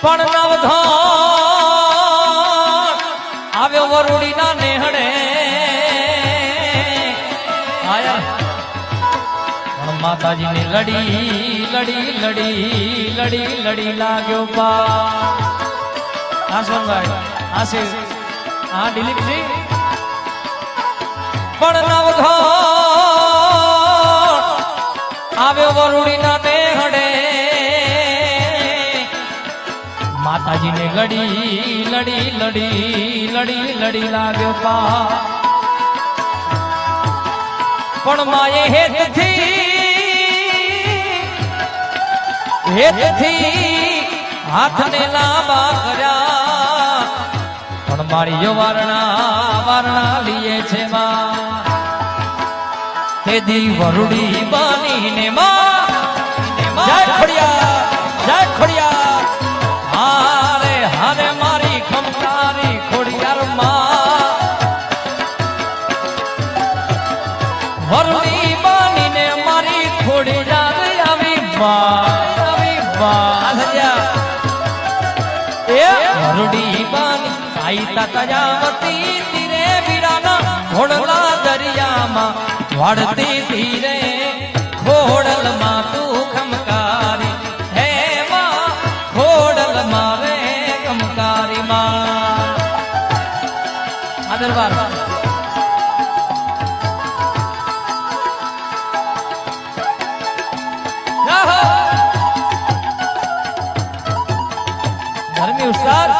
પણ નવધાન આવ્યો વરુડીના નેહડે આયા પણ માતાજીને લડી લાગ્યો પા આ સોનભાઈ આશીષ આ દિલીપજી પણ નવધાન આવ્યો વરુડીના નેહડે માતાજીને લડી લાગ્યો પા પણ માએ હેતથી હાથને લાંબા કર્યા પણ મારી જો વારણા લીએ છે માં તે દી વરુડી બાનીને માં જય ખોડિયા હારે મારી ખમકારી ખોડિયાર માં વરુડી બાનીને મારી ખોડિયાર આવી વરુડી બાની આઈ તકયાવતી તીરે વીરાના ઘોડલા દરિયામાં વાળતી ધીરે ખોડલમાં તું ખમકારી હે માં ખોડલમાં રે ખમકારી માં આ દરબાર ધર્મી ઉસ્તાદ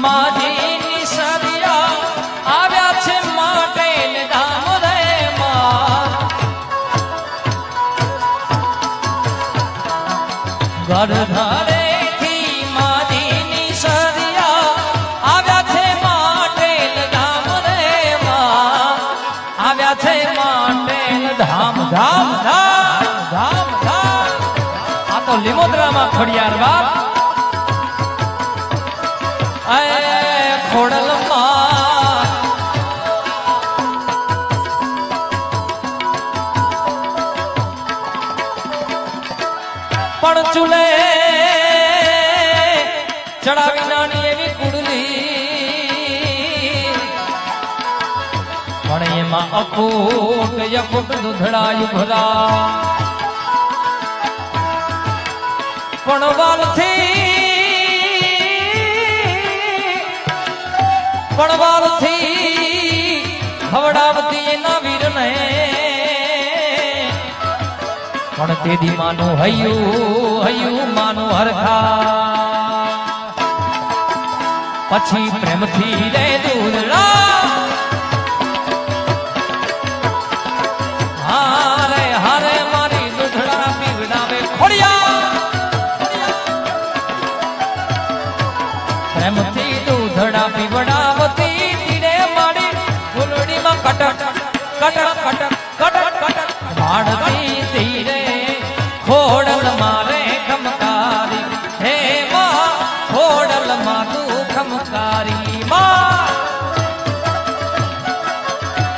માજીની સરિયા આવ્યા છે માટે ધામ રે માં ઘર ધારેથી માજીની સરિયા આવ્યા છે માટે ધામ રે માં આવ્યા છે માટે ધામ આ તો લીમોદરામાં ખોડિયાર બાપ ખોડલમાં પણ ચૂલે ચડાવી નાની એવી કુડલી પણ એમાં અખૂટ દૂધડાયું ભરા પણ વાલથી ખવડાવતી એના વીરને પણ તેદી માનું હૈયું માનું હરખા પછી પ્રેમથી રે દૂધડા હારે મારી દૂધડા પીવડાવે ખોડિયા પ્રેમથી દૂધડા પીવડાવતી તીરે મારી ફૂલડીમાં કટક વાળતી તીરે ખોડલ મારે ખમકારી હે માં ખોડલ માં તું ખમકારી માં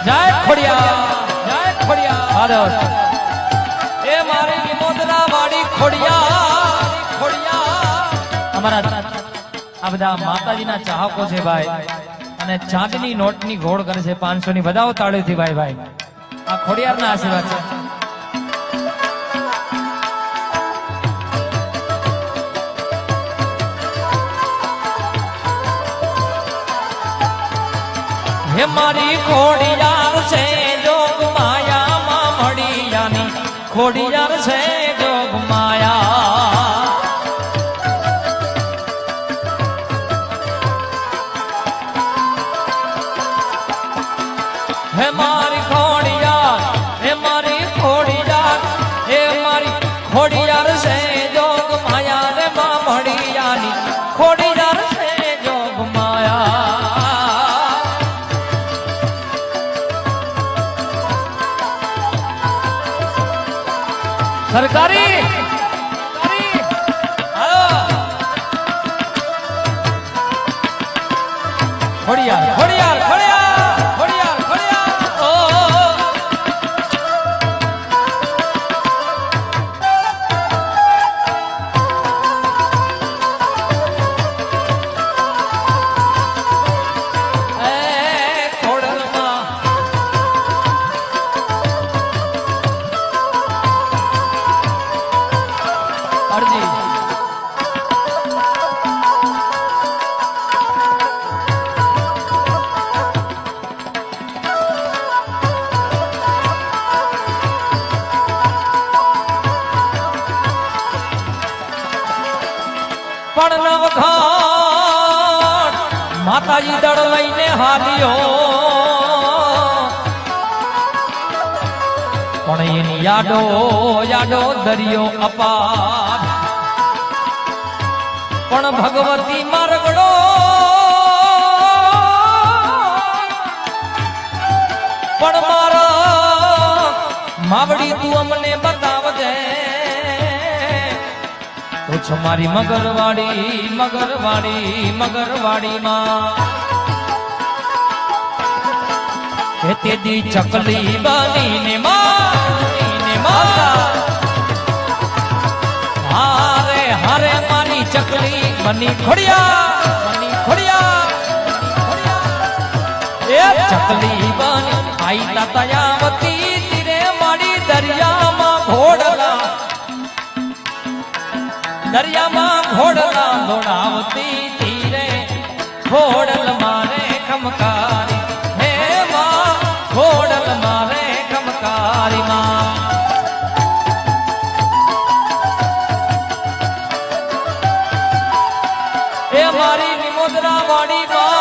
જય ખોડિયા એ મારી લીમોદરા વાળી ખોડિયા અમારા આ બધા માતાજીના ચાહકો છે ભાઈ અને ચાંદની નોટની ઘોડ કરે છે 500 ની બધાઓ તાળીઓથી ભાઈ આ ખોડિયારના આશીર્વાદ છે હે મારી ખોડિયાર છે જોગ માયામાં મળિયાની ખોડિયાર છે જોગ માયા હે મારી ખોડિયાર હે મારી ખોડિયાર હે મારી ખોડિયાર છે જોગ માયા રે માં મળિયાની ખોડિયાર છે જોગ માયા સરકારી ખોડિયાર ખોડિયાર ખોડિયાર ખોડિયાર ખોડિયાર ઓ પણ નવખાન માતાજી દળ લઈને હાલ્યો પણ એની યાડો યાડો દરિયો અપાર પણ ભગવતી મારગડો પણ મારા માવડી તું અમને બતાવજે પૂછ મારી મગરવાડી મગરવાડી મગરવાડી માં તેદી ચકલી બનીને માતા હારે હારે મારી ચકલી બની ખોડિયા એ ચકલી બની આઈ તાતાયાવતી તીરે મારી દરિયામાં ઘોડલા દરિયામાં ઘોડલા દોડાવતી તીરે ઘોડલ મારે ખમકારી હે માં ઘોડલ મારે ખમકારી માં એ મારી નિમોદરા વાડી માં